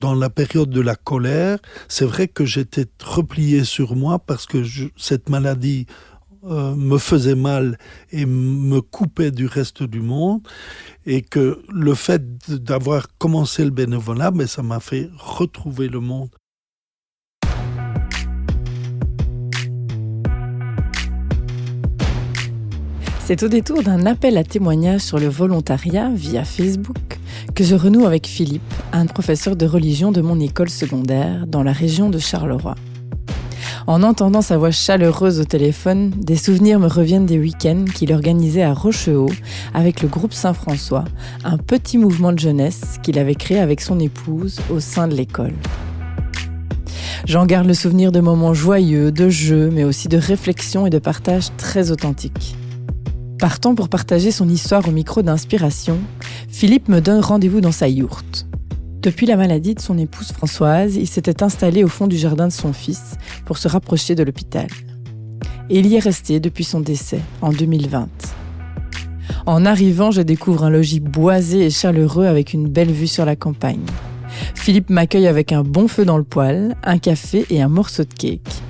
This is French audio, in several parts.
dans la période de la colère, c'est vrai que j'étais replié sur moi parce que cette maladie me faisait mal et me coupait du reste du monde, et que le fait d'avoir commencé le bénévolat, ça m'a fait retrouver le monde. C'est au détour d'un appel à témoignage sur le volontariat via Facebook que je renoue avec Philippe, un professeur de religion de mon école secondaire dans la région de Charleroi. En entendant sa voix chaleureuse au téléphone, des souvenirs me reviennent des week-ends qu'il organisait à Rochehaut avec le groupe Saint-François, un petit mouvement de jeunesse qu'il avait créé avec son épouse au sein de l'école. J'en garde le souvenir de moments joyeux, de jeux, mais aussi de réflexions et de partage très authentiques. Partant pour partager son histoire au micro d'Inspiration, Philippe me donne rendez-vous dans sa yourte. Depuis la maladie de son épouse Françoise, il s'était installé au fond du jardin de son fils pour se rapprocher de l'hôpital. Et il y est resté depuis son décès, en 2020. En arrivant, je découvre un logis boisé et chaleureux avec une belle vue sur la campagne. Philippe m'accueille avec un bon feu dans le poêle, un café et un morceau de cake.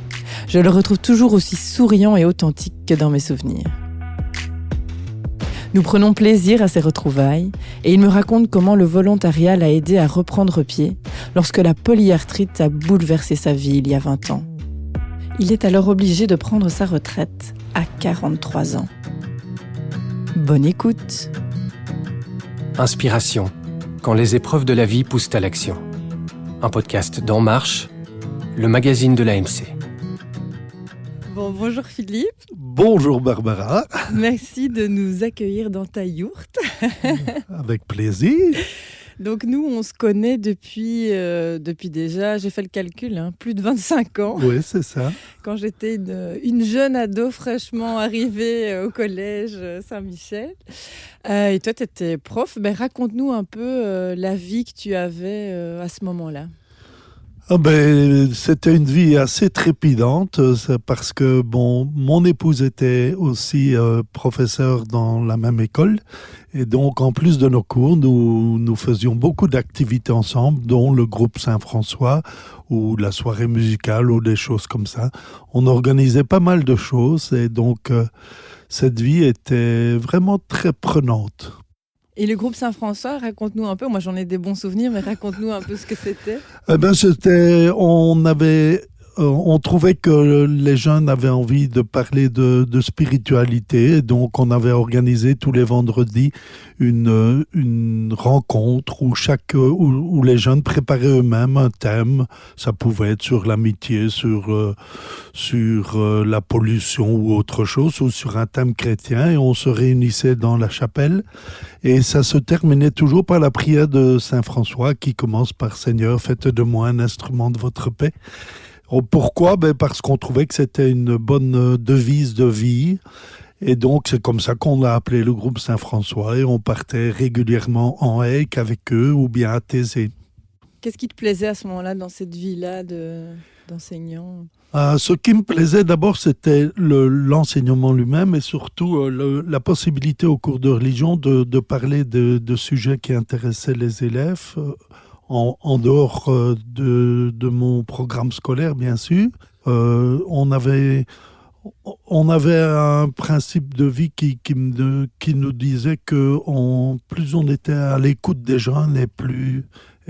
Je le retrouve toujours aussi souriant et authentique que dans mes souvenirs. Nous prenons plaisir à ces retrouvailles et il me raconte comment le volontariat l'a aidé à reprendre pied lorsque la polyarthrite a bouleversé sa vie il y a 20 ans. Il est alors obligé de prendre sa retraite à 43 ans. Bonne écoute. Inspiration, quand les épreuves de la vie poussent à l'action. Un podcast d'En Marche, le magazine de l'AMC. Bonjour Philippe. Bonjour Barbara. Merci de nous accueillir dans ta yourte. Avec plaisir. Donc nous, on se connaît depuis déjà, j'ai fait le calcul, plus de 25 ans. Oui, c'est ça. Quand j'étais une jeune ado fraîchement arrivée au collège Saint-Michel. Et toi, tu étais prof. Raconte-nous un peu la vie que tu avais à ce moment-là. C'était une vie assez trépidante parce que mon épouse était aussi professeure dans la même école, et donc en plus de nos cours, nous faisions beaucoup d'activités ensemble, dont le groupe Saint-François ou la soirée musicale ou des choses comme ça. On organisait pas mal de choses et donc cette vie était vraiment très prenante. Et le groupe Saint-François, raconte-nous un peu. Moi, j'en ai des bons souvenirs, mais raconte-nous un peu ce que c'était. On trouvait que les jeunes avaient envie de parler de spiritualité, donc on avait organisé tous les vendredis une rencontre où les jeunes préparaient eux-mêmes un thème. Ça pouvait être sur l'amitié, sur la pollution ou autre chose, ou sur un thème chrétien, et on se réunissait dans la chapelle. Et ça se terminait toujours par la prière de Saint-François qui commence par « Seigneur, faites de moi un instrument de votre paix ». Pourquoi ? Parce qu'on trouvait que c'était une bonne devise de vie. Et donc, c'est comme ça qu'on l'a appelé le groupe Saint-François. Et on partait régulièrement en Aïk avec eux ou bien à Thésée. Qu'est-ce qui te plaisait à ce moment-là, dans cette vie-là d'enseignant ? Ce qui me plaisait d'abord, c'était l'enseignement lui-même et surtout la possibilité au cours de religion de parler de sujets qui intéressaient les élèves. En dehors de mon programme scolaire, bien sûr. On avait un principe de vie qui nous disait que plus on était à l'écoute des jeunes et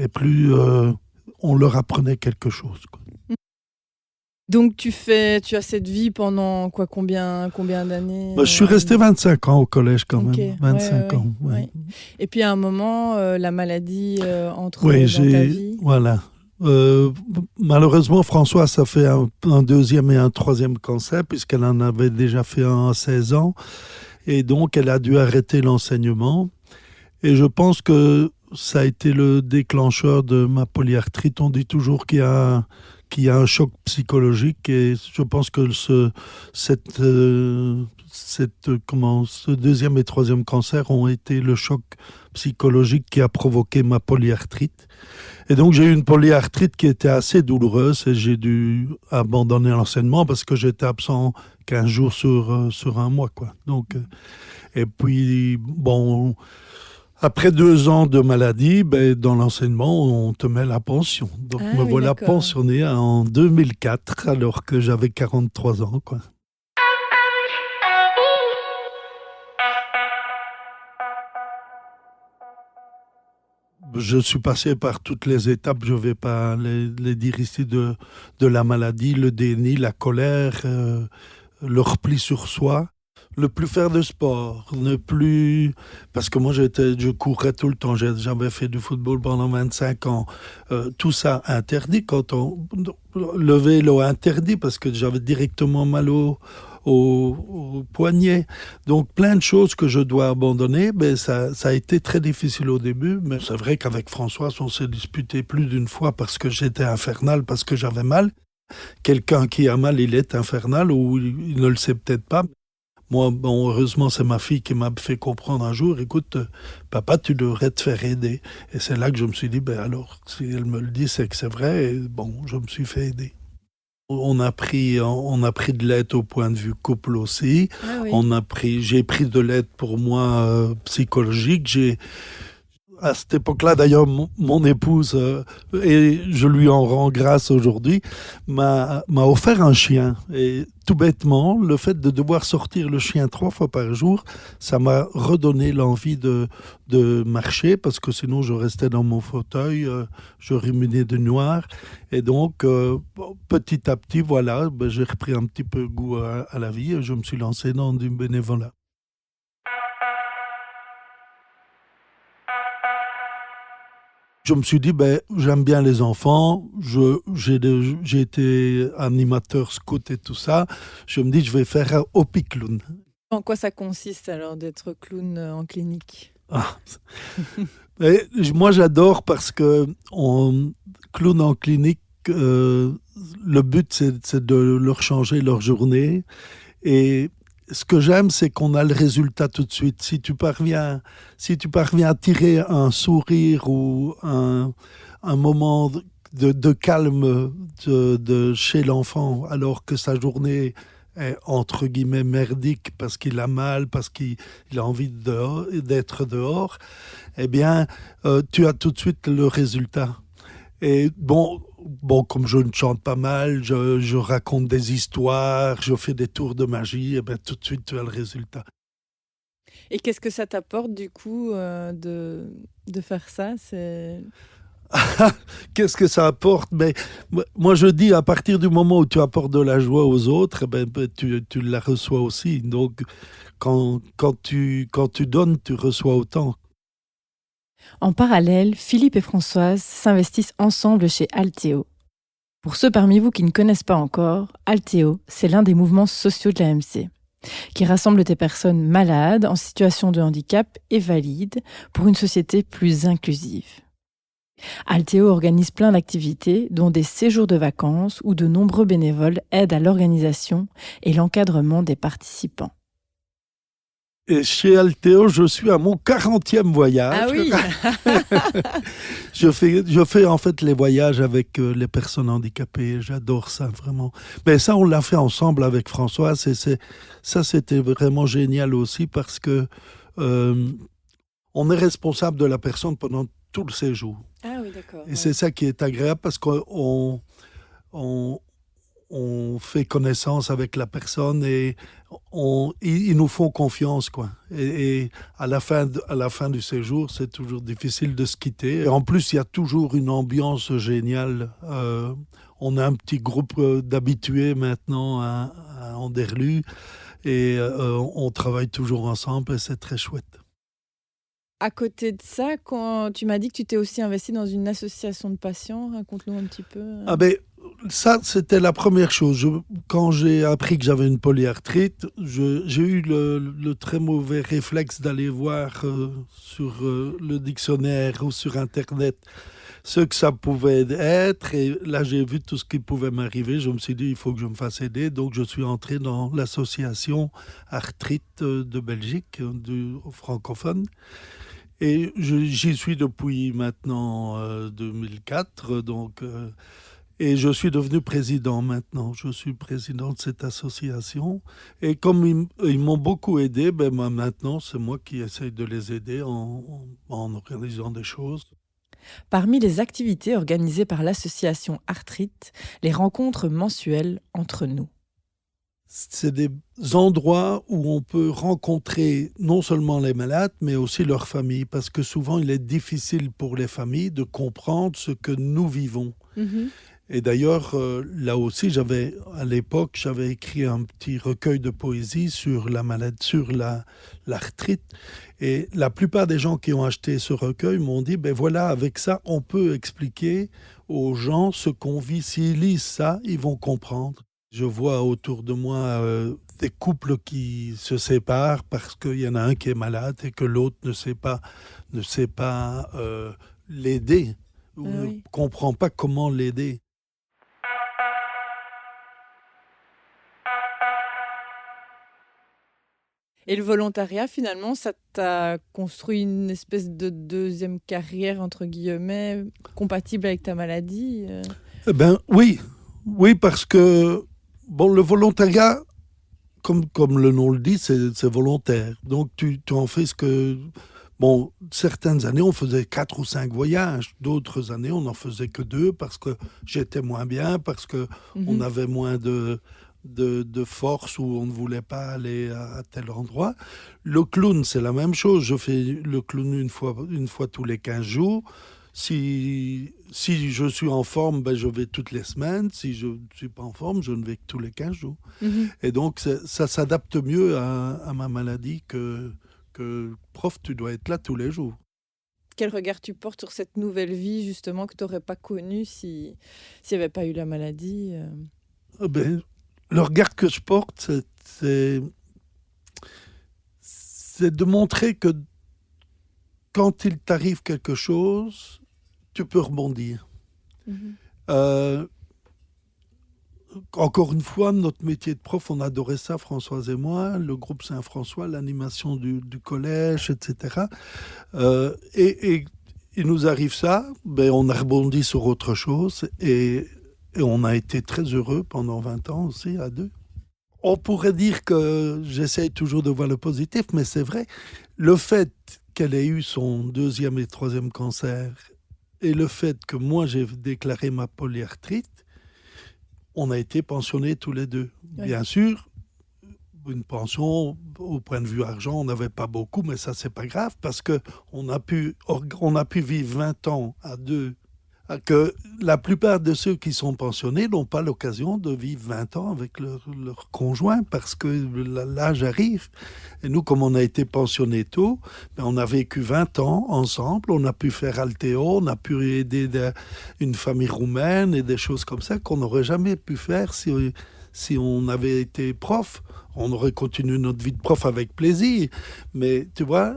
plus on leur apprenait quelque chose, quoi. Donc tu as cette vie pendant combien d'années ? Je suis resté 25 ans au collège quand même. 25 ans. Ouais. Ouais. Et puis à un moment, la maladie entre dans ta vie. Voilà. Malheureusement, Françoise a fait un deuxième et un troisième cancer puisqu'elle en avait déjà fait un à 16 ans. Et donc, elle a dû arrêter l'enseignement. Et je pense que ça a été le déclencheur de ma polyarthrite. On dit toujours qu'il y a un choc psychologique, et je pense que ce deuxième et troisième cancer ont été le choc psychologique qui a provoqué ma polyarthrite. Et donc j'ai eu une polyarthrite qui était assez douloureuse et j'ai dû abandonner l'enseignement parce que j'étais absent 15 jours sur un mois, quoi. Donc, et puis, Après 2 ans de maladie, dans l'enseignement, on te met la pension. Donc Ah me oui, voilà d'accord. pensionné en 2004, alors que j'avais 43 ans, quoi. Je suis passé par toutes les étapes, je ne vais pas les dire ici, de la maladie, le déni, la colère, le repli sur soi. Ne plus faire de sport, ne plus... Parce que moi, je courais tout le temps, j'avais fait du football pendant 25 ans. Tout ça interdit quand on... Le vélo interdit parce que j'avais directement mal au poignet. Donc plein de choses que je dois abandonner. Ça a été très difficile au début, mais c'est vrai qu'avec Françoise, on s'est disputé plus d'une fois parce que j'étais infernal, parce que j'avais mal. Quelqu'un qui a mal, il est infernal ou il ne le sait peut-être pas. Moi, heureusement, c'est ma fille qui m'a fait comprendre un jour, écoute, papa, tu devrais te faire aider. Et c'est là que je me suis dit, alors, si elle me le dit, c'est que c'est vrai. Et je me suis fait aider. On a pris de l'aide au point de vue couple aussi. Ah oui. J'ai pris de l'aide pour moi psychologique. À cette époque-là, d'ailleurs, mon épouse, et je lui en rends grâce aujourd'hui, m'a offert un chien. Et tout bêtement, le fait de devoir sortir le chien 3 fois par jour, ça m'a redonné l'envie de marcher, parce que sinon je restais dans mon fauteuil, je ruminais de noir. Et donc, petit à petit, voilà, j'ai repris un petit peu goût à la vie et je me suis lancé dans du bénévolat. Je me suis dit, j'aime bien les enfants, j'ai été animateur scout et tout ça. Je me dis, je vais faire un Hopi Clown. En quoi ça consiste alors d'être clown en clinique? Ah. Et moi, j'adore parce que clown en clinique, le but, c'est de leur changer leur journée. Et ce que j'aime, c'est qu'on a le résultat tout de suite. Si tu parviens à tirer un sourire ou un moment de calme chez l'enfant, alors que sa journée est entre guillemets merdique parce qu'il a mal, parce qu'il a envie d'être dehors, eh bien, tu as tout de suite le résultat. Et comme je ne chante pas mal, je raconte des histoires, je fais des tours de magie, et tout de suite, tu as le résultat. Et qu'est-ce que ça t'apporte du coup de faire ça? Qu'est-ce que ça apporte? Moi, je dis, à partir du moment où tu apportes de la joie aux autres, tu la reçois aussi. Donc, quand tu donnes, tu reçois autant. En parallèle, Philippe et Françoise s'investissent ensemble chez Altéo. Pour ceux parmi vous qui ne connaissent pas encore, Altéo, c'est l'un des mouvements sociaux de l'AMC, qui rassemble des personnes malades, en situation de handicap et valides, pour une société plus inclusive. Altéo organise plein d'activités, dont des séjours de vacances où de nombreux bénévoles aident à l'organisation et l'encadrement des participants. Et chez Altéo, je suis à mon 40e voyage. Ah oui. Je fais en fait les voyages avec les personnes handicapées. J'adore ça, vraiment. Mais ça, on l'a fait ensemble avec Françoise. Et ça, c'était vraiment génial aussi parce que on est responsable de la personne pendant tout le séjour. Ah oui, d'accord. Et c'est ça qui est agréable parce qu'on fait connaissance avec la personne et ils nous font confiance, quoi. Et à la fin du séjour, c'est toujours difficile de se quitter. Et en plus, il y a toujours une ambiance géniale. On a un petit groupe d'habitués maintenant à Anderlu et on travaille toujours ensemble et c'est très chouette. À côté de ça, quand tu m'as dit que tu t'es aussi investi dans une association de patients, raconte-nous un petit peu. Ça, c'était la première chose. Quand j'ai appris que j'avais une polyarthrite, j'ai eu le très mauvais réflexe d'aller voir sur le dictionnaire ou sur Internet ce que ça pouvait être. Et là, j'ai vu tout ce qui pouvait m'arriver. Je me suis dit, il faut que je me fasse aider. Donc, je suis entré dans l'association Arthrite de Belgique, du francophone. Et j'y suis depuis maintenant 2004. Donc... Et je suis devenu président maintenant. Je suis président de cette association. Et comme ils m'ont beaucoup aidé, ben moi, maintenant, c'est moi qui essaye de les aider en organisant des choses. Parmi les activités organisées par l'association Arthrite, les rencontres mensuelles entre nous. C'est des endroits où on peut rencontrer non seulement les malades, mais aussi leurs familles. Parce que souvent, il est difficile pour les familles de comprendre ce que nous vivons. Mhm. Et d'ailleurs, là aussi, à l'époque, j'avais écrit un petit recueil de poésie sur la maladie, sur l'arthrite. Et la plupart des gens qui ont acheté ce recueil m'ont dit, ben voilà, avec ça, on peut expliquer aux gens ce qu'on vit. S'ils lisent ça, ils vont comprendre. Je vois autour de moi des couples qui se séparent parce qu'il y en a un qui est malade et que l'autre ne sait pas l'aider ou ne comprend pas comment l'aider. Et le volontariat, finalement, ça t'a construit une espèce de deuxième carrière, entre guillemets, compatible avec ta maladie Eh ben oui, parce que le volontariat, comme le nom le dit, c'est volontaire. Donc tu en fais ce que... certaines années, on faisait 4 ou 5 voyages. D'autres années, on n'en faisait que 2 parce que j'étais moins bien, parce qu'on avait moins de force ou on ne voulait pas aller à tel endroit. Le clown, c'est la même chose. Je fais le clown une fois tous les 15 jours. Si je suis en forme, ben je vais toutes les semaines. Si je ne suis pas en forme, je ne vais que tous les 15 jours. Et donc, ça s'adapte mieux à ma maladie que prof, tu dois être là tous les jours. Quel regard tu portes sur cette nouvelle vie, justement, que tu n'aurais pas connue s'il n'y avait pas eu la maladie Le regard que je porte, c'est de montrer que quand il t'arrive quelque chose, tu peux rebondir. Encore une fois, notre métier de prof, on adorait ça, Françoise et moi, le groupe Saint-François, l'animation du collège, etc. Et il nous arrive ça, on a rebondi sur autre chose et on a été très heureux pendant 20 ans aussi, à 2. On pourrait dire que j'essaye toujours de voir le positif, mais c'est vrai, le fait qu'elle ait eu son 2e et 3e cancer et le fait que moi j'ai déclaré ma polyarthrite, on a été pensionnés tous les 2. Oui. Bien sûr, une pension, au point de vue argent, on n'avait pas beaucoup, mais ça, c'est pas grave, parce qu'on a pu vivre 20 ans à 2, que la plupart de ceux qui sont pensionnés n'ont pas l'occasion de vivre 20 ans avec leur conjoint, parce que l'âge arrive. Et nous, comme on a été pensionnés tôt, on a vécu 20 ans ensemble, on a pu faire Altéo, on a pu aider une famille roumaine et des choses comme ça qu'on n'aurait jamais pu faire si on avait été prof. On aurait continué notre vie de prof avec plaisir. Mais tu vois,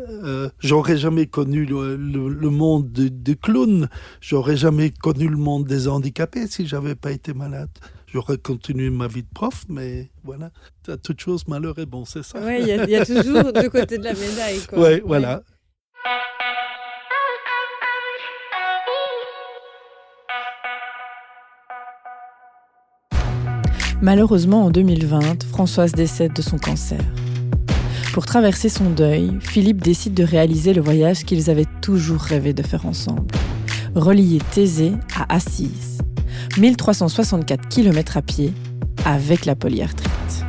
j'aurais jamais connu le monde des clowns. J'aurais jamais connu le monde des handicapés si j'avais pas été malade. J'aurais continué ma vie de prof, mais voilà. À toute chose, malheur est bon, c'est ça. Oui, il y a toujours deux côtés de la médaille, quoi. Ouais, voilà. Malheureusement, en 2020, Françoise décède de son cancer. Pour traverser son deuil, Philippe décide de réaliser le voyage qu'ils avaient toujours rêvé de faire ensemble. Relier Thésée à Assise. 1364 km à pied avec la polyarthrite.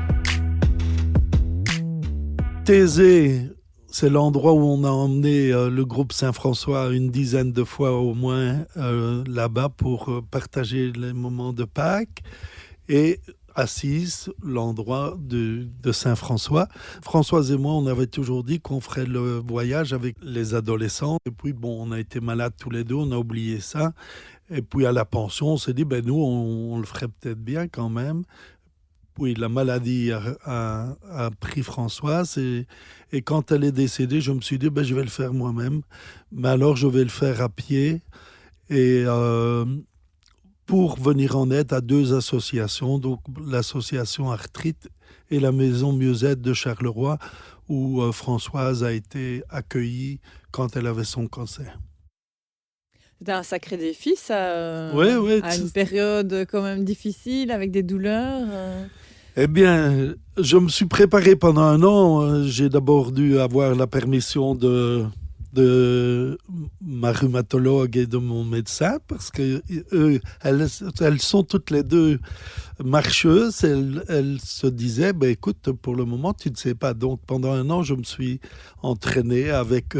Thésée, c'est l'endroit où on a emmené le groupe Saint-François une dizaine de fois au moins là-bas pour partager les moments de Pâques. Et Assise, l'endroit de Saint-François. Françoise et moi, on avait toujours dit qu'on ferait le voyage avec les adolescents. Et puis, on a été malades tous les deux, on a oublié ça. Et puis, à la pension, on s'est dit, nous, on le ferait peut-être bien quand même. Puis, la maladie a pris Françoise. Et quand elle est décédée, je me suis dit, je vais le faire moi-même. Mais alors, je vais le faire à pied. Et... pour venir en aide à 2 associations, donc l'association Arthrite et la maison Mieux-être de Charleroi, où Françoise a été accueillie quand elle avait son cancer. C'était un sacré défi, ça, Ouais, à une période quand même difficile, avec des douleurs. Eh bien, je me suis préparé pendant 1 an. J'ai d'abord dû avoir la permission de ma rhumatologue et de mon médecin, parce que elles sont toutes les deux marcheuses. Elles se disaient, ben, écoute, pour le moment, tu ne sais pas. Donc, pendant 1 an, je me suis entraîné avec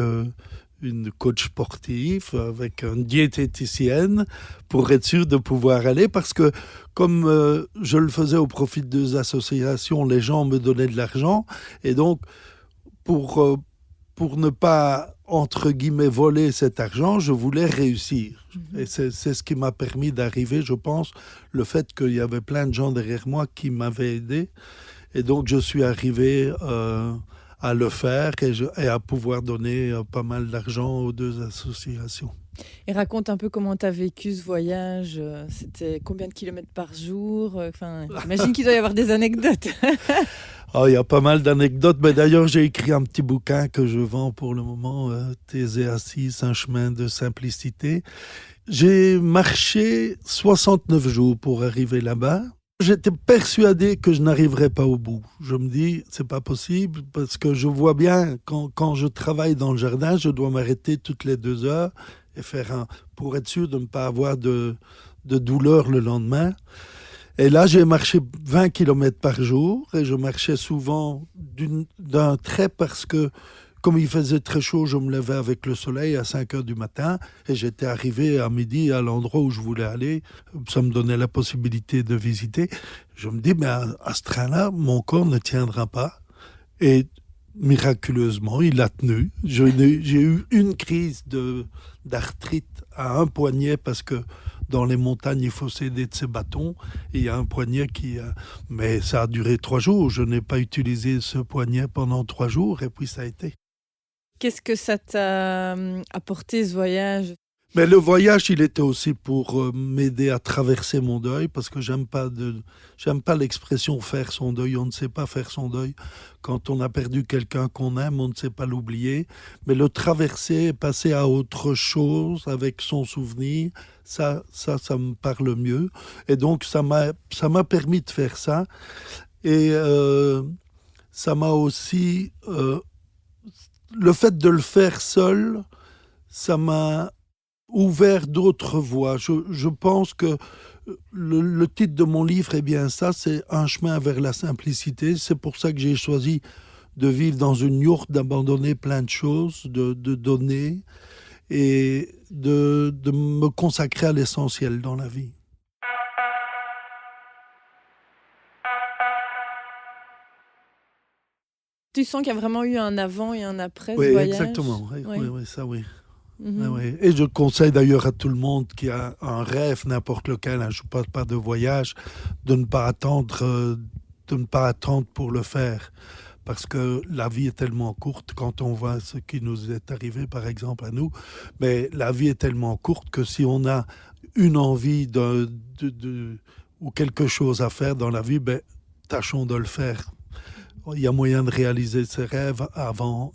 une coach sportive, avec une diététicienne, pour être sûr de pouvoir aller, parce que comme je le faisais au profit de 2 associations, les gens me donnaient de l'argent, et donc pour ne pas, entre guillemets, voler cet argent, je voulais réussir. Et c'est ce qui m'a permis d'arriver, je pense, le fait qu'il y avait plein de gens derrière moi qui m'avaient aidé. Et donc, je suis arrivé à le faire et à pouvoir donner pas mal d'argent aux 2 associations. Et raconte un peu comment tu as vécu ce voyage. C'était combien de kilomètres par jour? J'imagine qu'il doit y avoir des anecdotes. Oh, il y a pas mal d'anecdotes. Mais d'ailleurs, j'ai écrit un petit bouquin que je vends pour le moment, Thésée assis, un chemin de simplicité. J'ai marché 69 jours pour arriver là-bas. J'étais persuadé que je n'arriverais pas au bout. Je me dis, c'est pas possible, parce que je vois bien, quand je travaille dans le jardin, je dois m'arrêter toutes les 2 heures et pour être sûr de ne pas avoir de douleur le lendemain. Et là, j'ai marché 20 km par jour, et je marchais souvent d'un trait, parce que comme il faisait très chaud, je me levais avec le soleil à 5 heures du matin, et j'étais arrivé à midi à l'endroit où je voulais aller. Ça me donnait la possibilité de visiter. Je me dis, mais à ce train-là, mon corps ne tiendra pas. Et miraculeusement, il a tenu. J'ai eu une crise d'arthrite à un poignet, parce que dans les montagnes, il faut s'aider de ses bâtons. Et il y a un poignet mais ça a duré 3 jours. Je n'ai pas utilisé ce poignet pendant 3 jours, et puis ça a été. Qu'est-ce que ça t'a apporté, ce voyage? Mais le voyage, il était aussi pour m'aider à traverser mon deuil, parce que j'aime pas l'expression faire son deuil. On ne sait pas faire son deuil. Quand on a perdu quelqu'un qu'on aime, on ne sait pas l'oublier. Mais le traverser, passer à autre chose avec son souvenir, ça me parle mieux. Et donc, ça m'a permis de faire ça. Et ça m'a aussi... le fait de le faire seul, ça m'a ouvert d'autres voies. Je pense que le titre de mon livre est bien ça, c'est Un chemin vers la simplicité. C'est pour ça que j'ai choisi de vivre dans une yourte, d'abandonner plein de choses, de donner et de me consacrer à l'essentiel dans la vie. Tu sens qu'il y a vraiment eu un avant et un après Oui, ce voyage? exactement. Oui, ça oui. Mhm. Oui. Et je conseille d'ailleurs à tout le monde qui a un rêve, n'importe lequel, je ne parle pas de voyage, de ne pas attendre pour le faire. Parce que la vie est tellement courte, quand on voit ce qui nous est arrivé, par exemple, à nous, mais la vie est tellement courte que si on a une envie ou quelque chose à faire dans la vie, tâchons de le faire. Il y a moyen de réaliser ses rêves avant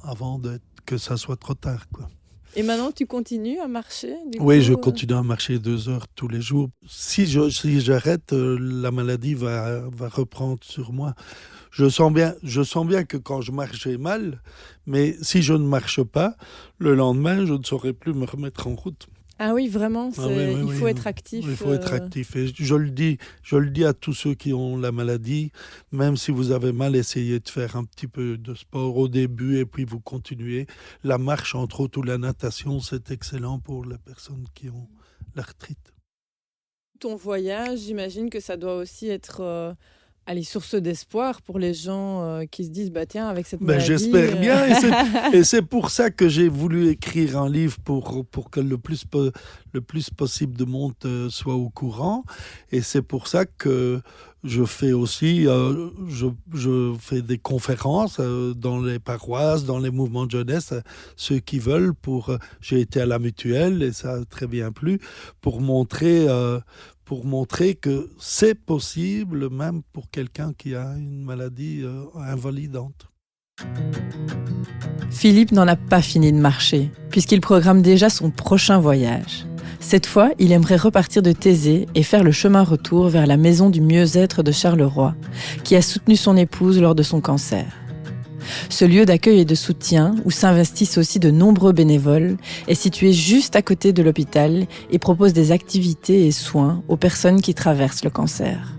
que ça soit trop tard, quoi. Et maintenant, tu continues à marcher Oui, je continue à marcher 2 heures tous les jours. Si j'arrête, la maladie va reprendre sur moi. Je sens bien que quand je marche, j'ai mal, mais si je ne marche pas, le lendemain, je ne saurais plus me remettre en route. Ah oui, vraiment, il faut être actif. Il faut être actif. Et je le dis à tous ceux qui ont la maladie, même si vous avez mal, essayez de faire un petit peu de sport au début et puis vous continuez. La marche, entre autres, ou la natation, c'est excellent pour les personnes qui ont l'arthrite. Ton voyage, j'imagine que ça doit aussi être source d'espoir pour les gens qui se disent, tiens, avec cette maladie... J'espère bien, et c'est pour ça que j'ai voulu écrire un livre pour que le plus possible de monde soit au courant, et c'est pour ça que je fais aussi, je fais des conférences dans les paroisses, dans les mouvements de jeunesse, ceux qui veulent, j'ai été à la Mutuelle, et ça a très bien plu, pour montrer que c'est possible, même pour quelqu'un qui a une maladie invalidante. Philippe n'en a pas fini de marcher, puisqu'il programme déjà son prochain voyage. Cette fois, il aimerait repartir de Thésée et faire le chemin retour vers la maison du mieux-être de Charleroi, qui a soutenu son épouse lors de son cancer. Ce lieu d'accueil et de soutien, où s'investissent aussi de nombreux bénévoles, est situé juste à côté de l'hôpital et propose des activités et soins aux personnes qui traversent le cancer.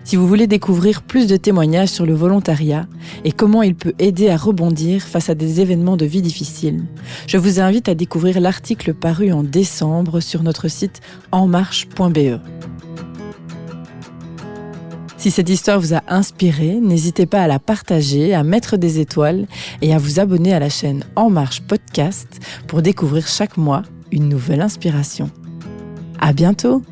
Si vous voulez découvrir plus de témoignages sur le volontariat et comment il peut aider à rebondir face à des événements de vie difficiles, je vous invite à découvrir l'article paru en décembre sur notre site enmarche.be. Si cette histoire vous a inspiré, n'hésitez pas à la partager, à mettre des étoiles et à vous abonner à la chaîne En Marche Podcast pour découvrir chaque mois une nouvelle inspiration. À bientôt!